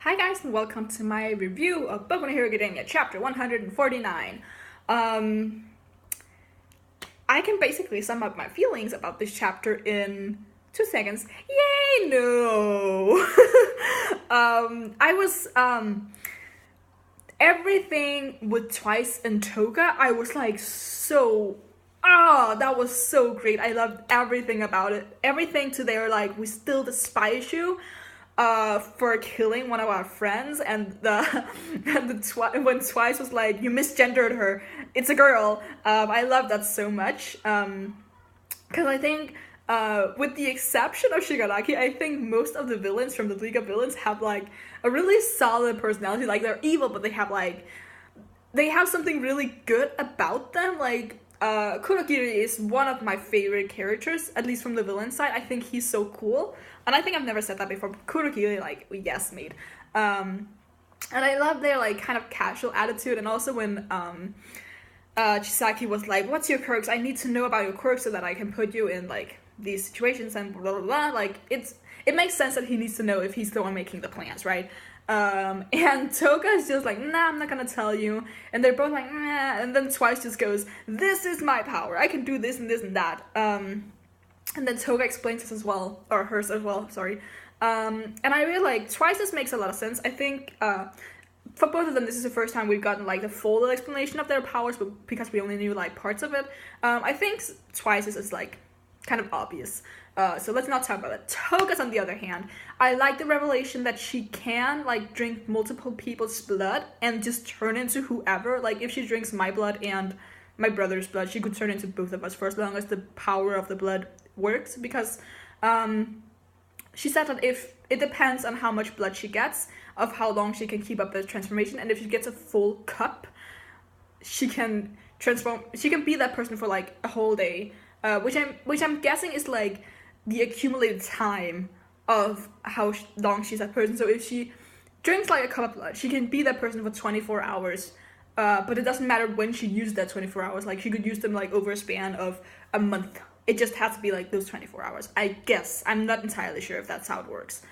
Hi guys and welcome to my review of Boku no Hero Academia chapter 149. I can basically sum up my feelings about this chapter in 2 seconds. Yay, no! I was, everything with Twice and Toga, I was like that was so great. I loved everything about it. Everything to their like, we still despise you for killing one of our friends, and when Twice was like, you misgendered her, it's a girl. I love that so much. Because I think, with the exception of Shigaraki, I think most of the villains from the League of Villains have like a really solid personality. Like, they're evil, but they have something really good about them. Like, Kurogiri is one of my favorite characters, at least from the villain side. I think he's so cool. And I think I've never said that before, but Kurogiri, like, yes, made. And I love their, like, kind of casual attitude. And also when, Chisaki was like, what's your quirks? I need to know about your quirks so that I can put you in, like, these situations and blah, blah, blah. Like, it makes sense that he needs to know if he's the one making the plans, right? And Toga is just like, nah, I'm not gonna tell you. And they're both like, nah. And then Twice just goes, this is my power. I can do this and this and that. And then Toga explains this as well, or hers as well, sorry. And I really like, Twice's makes a lot of sense. I think, for both of them, this is the first time we've gotten like the full explanation of their powers, but because we only knew like parts of it. I think Twice's is like kind of obvious. So let's not talk about it. Toga's, on the other hand, I like the revelation that she can like drink multiple people's blood and just turn into whoever. Like, if she drinks my blood and my brother's blood, she could turn into both of us for as long as the power of the blood works. Because she said that if it depends on how much blood she gets, of how long she can keep up the transformation, and if she gets a full cup, she can transform. She can be that person for like a whole day, which I'm guessing is like the accumulated time of how long she's that person. So if she drinks like a cup of blood, she can be that person for 24 hours. But it doesn't matter when she used that 24 hours. Like, she could use them like over a span of a month. It just has to be like those 24 hours, I guess. I'm not entirely sure if that's how it works.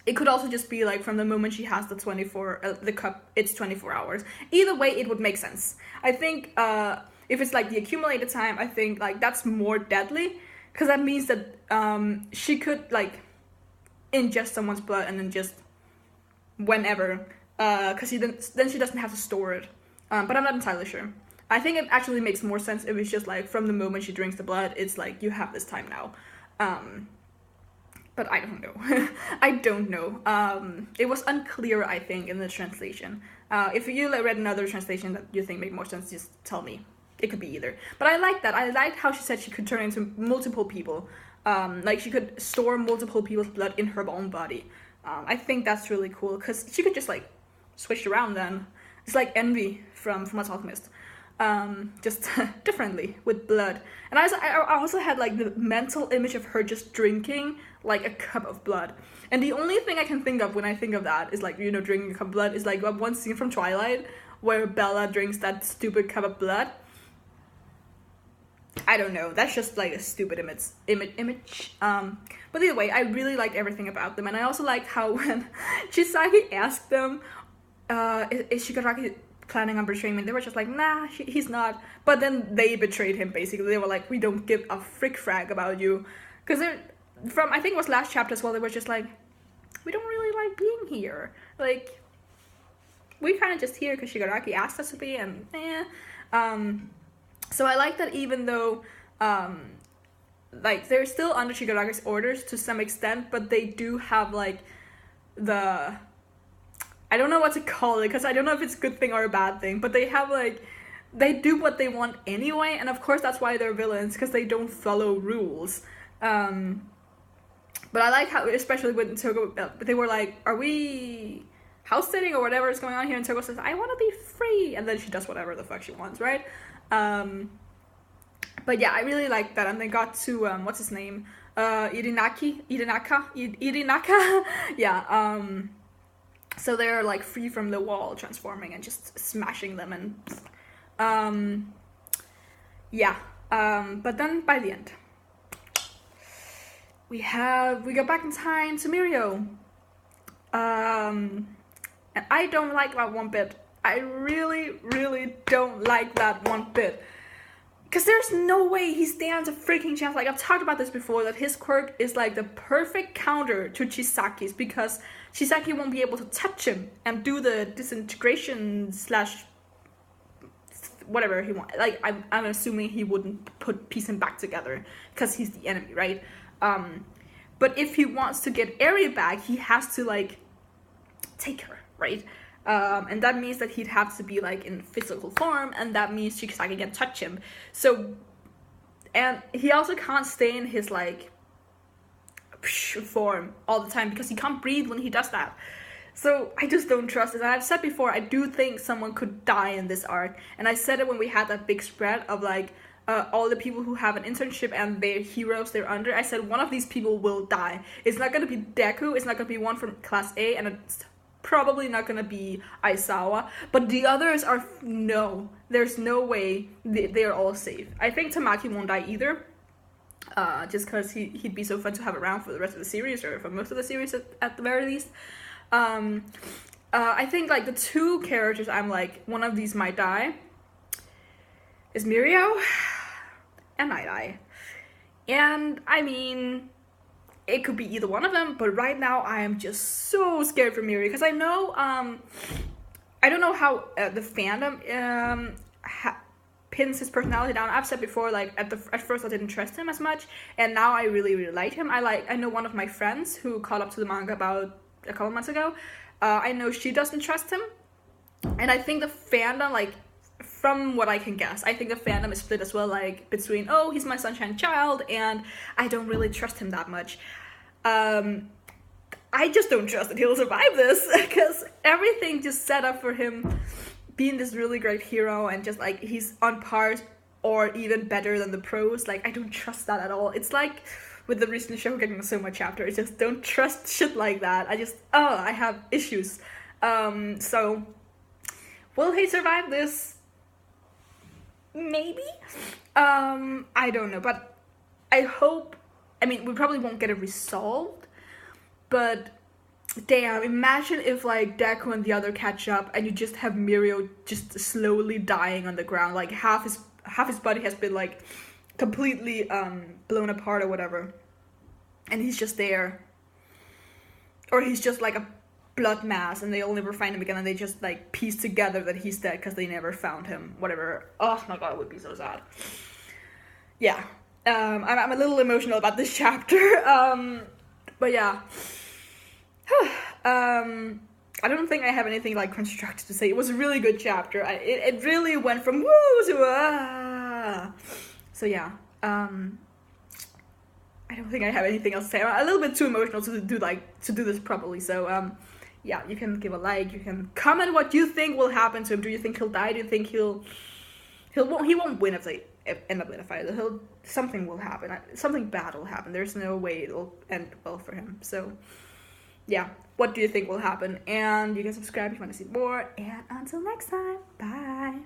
It could also just be like from the moment she has the cup, it's 24 hours. Either way, it would make sense. I think if it's like the accumulated time, I think like that's more deadly, because that means that she could like ingest someone's blood and then just whenever, because then she doesn't have to store it. But I'm not entirely sure. I think it actually makes more sense if it's just like from the moment she drinks the blood, it's like you have this time now. But I don't know. I don't know. It was unclear, I think, in the translation. If you read another translation that you think made more sense, just tell me. It could be either. But I like that. I liked how she said she could turn into multiple people. Like, she could store multiple people's blood in her own body. I think that's really cool, because she could just like switch around then. It's like Envy from Fullmetal Alchemist. Just differently with blood. And I also had like the mental image of her just drinking like a cup of blood. And the only thing I can think of when I think of that is like, you know, drinking a cup of blood is like one scene from Twilight where Bella drinks that stupid cup of blood. I don't know, that's just like a stupid image. But either way, I really liked everything about them. And I also liked how when Chisaki asked them, is Shigaraki planning on betraying me, they were just like, nah, he's not. But then they betrayed him, basically. They were like, we don't give a frick frag about you. Because from, I think it was last chapter as well, they were just like, we don't really like being here. Like, we kind of just here because Shigaraki asked us to be, and so I like that, even though like they're still under Shigaraki's orders to some extent, but they do have like the, I don't know what to call it, because I don't know if it's a good thing or a bad thing, but they have like, they do what they want anyway, and of course that's why they're villains, because they don't follow rules. But I like how, especially when Toga, they were like, are we house sitting or whatever is going on here, and Toga says, I want to be free, and then she does whatever the fuck she wants, right? But yeah, I really like that. And they got to, what's his name? Irinaka? Yeah, so they're like free from the wall transforming and just smashing them, and yeah, but then by the end we go back in time to Mirio, And I don't like that one bit. I really, really don't like that one bit. Because there's no way he stands a freaking chance. Like, I've talked about this before, that his quirk is like the perfect counter to Chisaki's, because Chisaki won't be able to touch him and do the disintegration slash whatever he wants. Like, I'm assuming he wouldn't piece him back together because he's the enemy, right? But if he wants to get Eri back, he has to, like, take her, right? And that means that he'd have to be, like, in physical form, and that means Chisaki can touch him. So, and he also can't stay in his, like, form all the time, because he can't breathe when he does that. So I just don't trust it. And I've said before, I do think someone could die in this arc. And I said it when we had that big spread of, like, all the people who have an internship and their heroes they're under. I said one of these people will die. It's not going to be Deku. It's not going to be one from Class A. And it's probably not going to be Aizawa. But the others are... No. There's no way they're all safe. I think Tamaki won't die either. Just because he'd be so fun to have around for the rest of the series, or for most of the series at the very least. I think, like, the two characters I'm like, one of these might die is Mirio and Night Eye. And, I mean, it could be either one of them, but right now I am just so scared for Mirio, because I know, I don't know how the fandom pins his personality down. I've said before, like, at first I didn't trust him as much, and now I really, really like him. I know one of my friends who caught up to the manga about a couple months ago. I know she doesn't trust him, and I think the fandom, like, from what I can guess, I think the fandom is split as well, like, between, oh, he's my sunshine child, and I don't really trust him that much. I just don't trust that he'll survive this, because everything just set up for him being this really great hero, and just, like, he's on par or even better than the pros. Like, I don't trust that at all. It's like with the recent show getting so much chapter, I just don't trust shit like that. I have issues. So, will he survive this? Maybe? I don't know, but I hope, I mean, we probably won't get it resolved, but damn, imagine if, like, Deku and the other catch up, and you just have Mirio just slowly dying on the ground, like, half his body has been, like, completely blown apart or whatever, and he's just there, or he's just like a blood mass, and they'll never find him again, and they just, like, piece together that he's dead because they never found him, whatever. Oh my god, it would be so sad. Yeah, I'm a little emotional about this chapter, but yeah. I don't think I have anything, like, constructive to say. It was a really good chapter. It really went from woo to ah. So yeah, I don't think I have anything else to say. I'm a little bit too emotional to do this properly. So yeah, you can give a like. You can comment what you think will happen to him. Do you think he'll die? Do you think he won't win if they end up in a fight? Something will happen. Something bad will happen. There's no way it'll end well for him. So yeah, what do you think will happen? And you can subscribe if you want to see more. And until next time, bye.